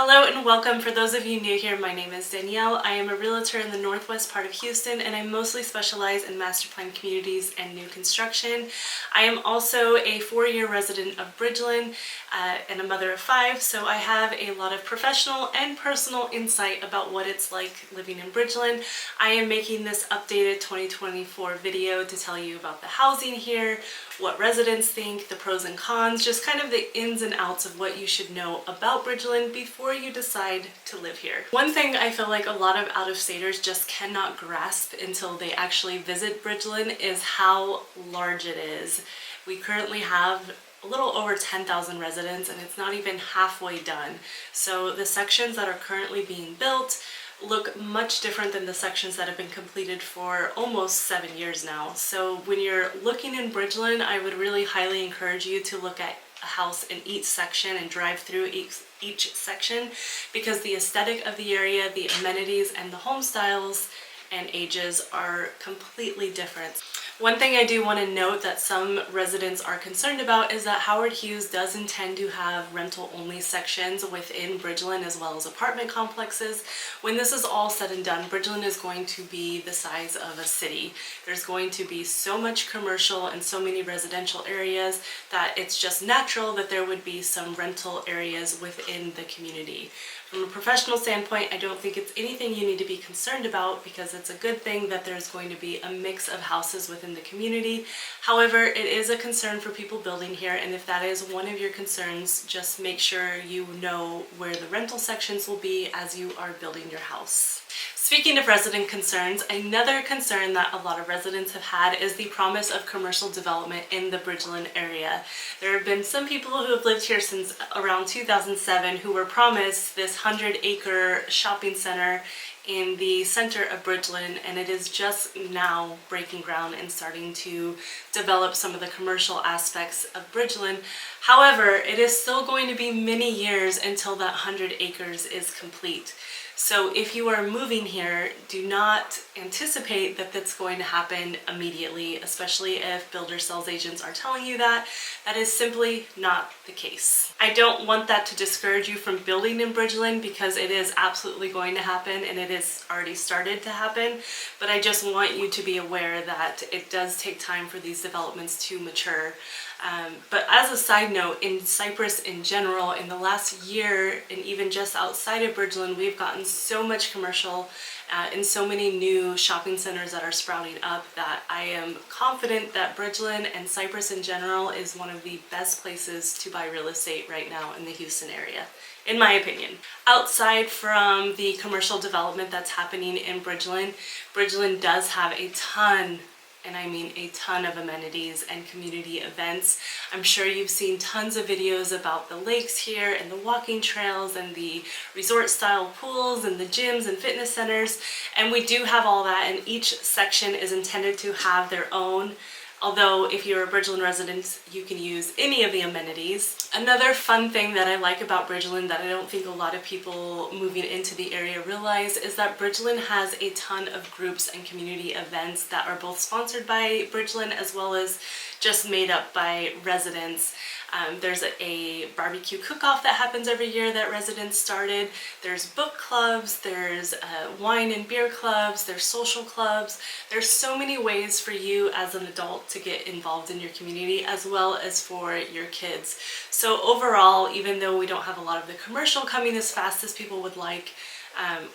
Hello and welcome. For those of you new here, my name is Danielle. I am a realtor in the northwest part of Houston, and I mostly specialize in master plan communities and new construction. I am also a 4-year resident of Bridgeland and a mother of 5, so I have a lot of professional and personal insight about what it's like living in Bridgeland. I am making this updated 2024 video to tell you about the housing here, what residents think, the pros and cons, just kind of the ins and outs of what you should know about Bridgeland before you decide to live here. One thing I feel like a lot of out-of-staters just cannot grasp until they actually visit Bridgeland is how large it is. We currently have a little over 10,000 residents, and it's not even halfway done. So the sections that are currently being built look much different than the sections that have been completed for almost 7 years now. So when you're looking in Bridgeland, I would really highly encourage you to look at a house in each section and drive through each section, because the aesthetic of the area, the amenities, and the home styles and ages are completely different. One thing I do want to note that some residents are concerned about is that Howard Hughes does intend to have rental-only sections within Bridgeland as well as apartment complexes. When this is all said and done, Bridgeland is going to be the size of a city. There's going to be so much commercial and so many residential areas that it's just natural that there would be some rental areas within the community. From a professional standpoint, I don't think it's anything you need to be concerned about, because it's a good thing that there's going to be a mix of houses within the community. However, it is a concern for people building here, and if that is one of your concerns, just make sure you know where the rental sections will be as you are building your house. Speaking of resident concerns, another concern that a lot of residents have had is the promise of commercial development in the Bridgeland area. There have been some people who have lived here since around 2007 who were promised this 100-acre shopping center in the center of Bridgeland, and it is just now breaking ground and starting to develop some of the commercial aspects of Bridgeland. However, it is still going to be many years until that 100 acres is complete. So if you are moving here, do not anticipate that that's going to happen immediately, especially if builder sales agents are telling you that. That is simply not the case. I don't want that to discourage you from building in Bridgeland, because it is absolutely going to happen, and it has already started to happen. But I just want you to be aware that it does take time for these developments to mature. But as a side note, in Cypress in general, in the last year, and even just outside of Bridgeland, we've gotten so much commercial and so many new shopping centers that are sprouting up that I am confident that Bridgeland and Cypress in general is one of the best places to buy real estate right now in the Houston area, in my opinion. Outside from the commercial development that's happening in Bridgeland, Bridgeland does have a ton, and I mean a ton, of amenities and community events. I'm sure you've seen tons of videos about the lakes here and the walking trails and the resort style pools and the gyms and fitness centers, and we do have all that, and each section is intended to have their own. Although if you're a Bridgeland resident, you can use any of the amenities. Another fun thing that I like about Bridgeland that I don't think a lot of people moving into the area realize is that Bridgeland has a ton of groups and community events that are both sponsored by Bridgeland as well as just made up by residents. There's a barbecue cook-off that happens every year that residents started. There's book clubs, there's wine and beer clubs, there's social clubs. There's so many ways for you as an adult to get involved in your community, as well as for your kids. So overall, even though we don't have a lot of the commercial coming as fast as people would like,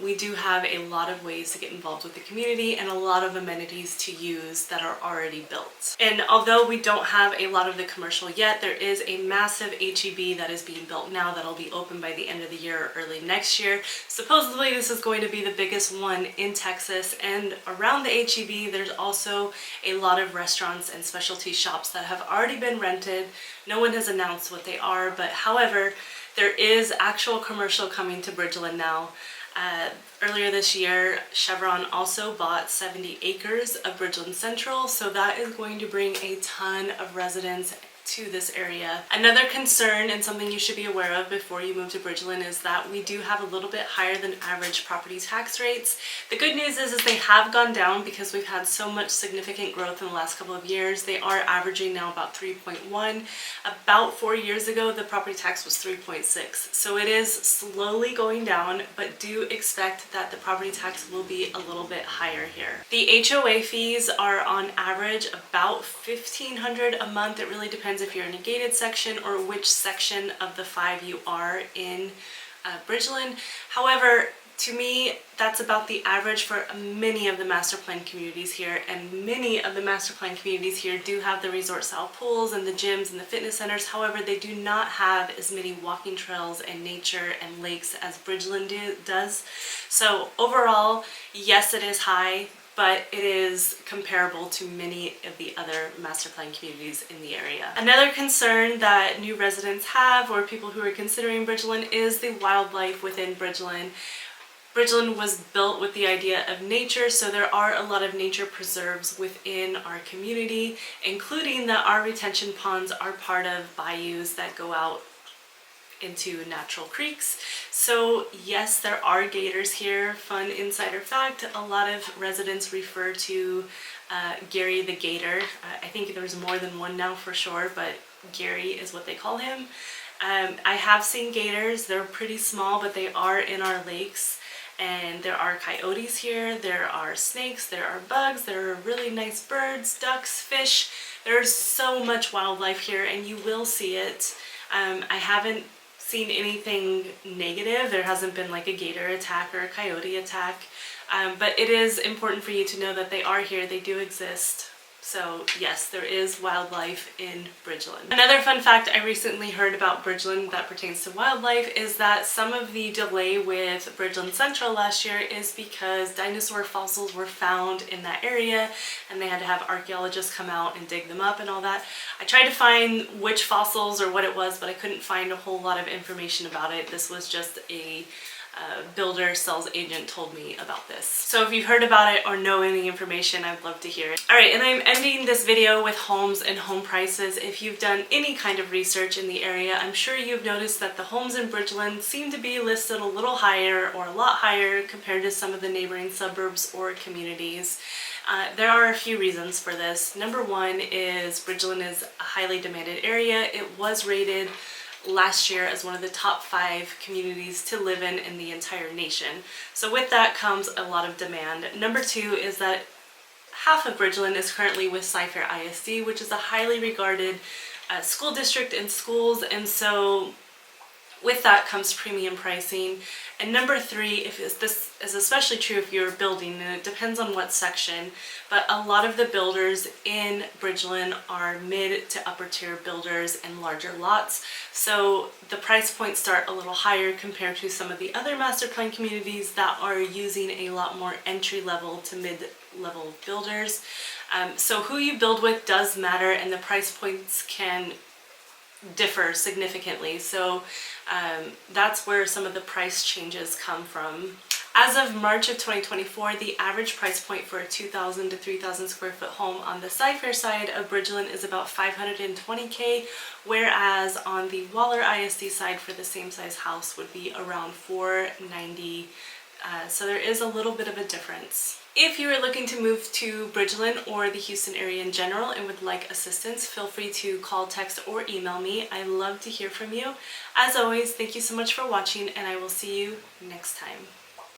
we do have a lot of ways to get involved with the community and a lot of amenities to use that are already built. And although we don't have a lot of the commercial yet, there is a massive HEB that is being built now that'll be open by the end of the year or early next year. Supposedly this is going to be the biggest one in Texas, and around the HEB there's also a lot of restaurants and specialty shops that have already been rented. No one has announced what they are, but however, there is actual commercial coming to Bridgeland now. Earlier this year, Chevron also bought 70 acres of Bridgeland Central, so that is going to bring a ton of residents to this area. Another concern and something you should be aware of before you move to Bridgeland is that we do have a little bit higher than average property tax rates. The good news is they have gone down because we've had so much significant growth in the last couple of years. They are averaging now about 3.1. About 4 years ago, the property tax was 3.6. So it is slowly going down, but do expect that the property tax will be a little bit higher here. The HOA fees are on average about $1,500 a month. It really depends if you're in a gated section or which section of the 5 you are in Bridgeland. However, to me, that's about the average for many of the master plan communities here, and many of the master plan communities here do have the resort style pools and the gyms and the fitness centers. However, they do not have as many walking trails and nature and lakes as Bridgeland does. So overall, yes, it is high, but it is comparable to many of the other master plan communities in the area. Another concern that new residents have, or people who are considering Bridgeland, is the wildlife within Bridgeland. Bridgeland was built with the idea of nature, so there are a lot of nature preserves within our community, including that our retention ponds are part of bayous that go out into natural creeks. So yes, there are gators here. Fun insider fact, a lot of residents refer to Gary the Gator. I think there's more than one now for sure, but Gary is what they call him. I have seen gators. They're pretty small, but they are in our lakes. And there are coyotes here, there are snakes, there are bugs, there are really nice birds, ducks, fish. There's so much wildlife here, and you will see it. I haven't seen anything negative. There hasn't been like a gator attack or a coyote attack, but it is important for you to know that they are here, they do exist. So yes, there is wildlife in Bridgeland. Another fun fact I recently heard about Bridgeland that pertains to wildlife is that some of the delay with Bridgeland Central last year is because dinosaur fossils were found in that area, and they had to have archaeologists come out and dig them up and all that. I tried to find which fossils or what it was, but I couldn't find a whole lot of information about it. This was just a builder sales agent told me about this. So if you've heard about it or know any information, I'd love to hear it. Alright, and I'm ending this video with homes and home prices. If you've done any kind of research in the area, I'm sure you've noticed that the homes in Bridgeland seem to be listed a little higher or a lot higher compared to some of the neighboring suburbs or communities. There are a few reasons for this. Number one is Bridgeland is a highly demanded area. It was rated last year as one of the top 5 communities to live in the entire nation. So with that comes a lot of demand. Number 2 is that half of Bridgeland is currently with Cy-Fair ISD, which is a highly regarded school district and schools, and so with that comes premium pricing. And number 3, this is especially true if you're building, and it depends on what section, but a lot of the builders in Bridgeland are mid to upper tier builders and larger lots. So the price points start a little higher compared to some of the other master plan communities that are using a lot more entry level to mid level builders. So who you build with does matter, and the price points can differ significantly. So that's where some of the price changes come from. As of March of 2024, the average price point for a 2,000 to 3,000 square foot home on the Cy-Fair side of Bridgeland is about $520K, whereas on the Waller ISD side for the same size house would be around $490. So there is a little bit of a difference. If you are looking to move to Bridgeland or the Houston area in general and would like assistance, feel free to call, text, or email me. I love to hear from you. As always, thank you so much for watching, and I will see you next time.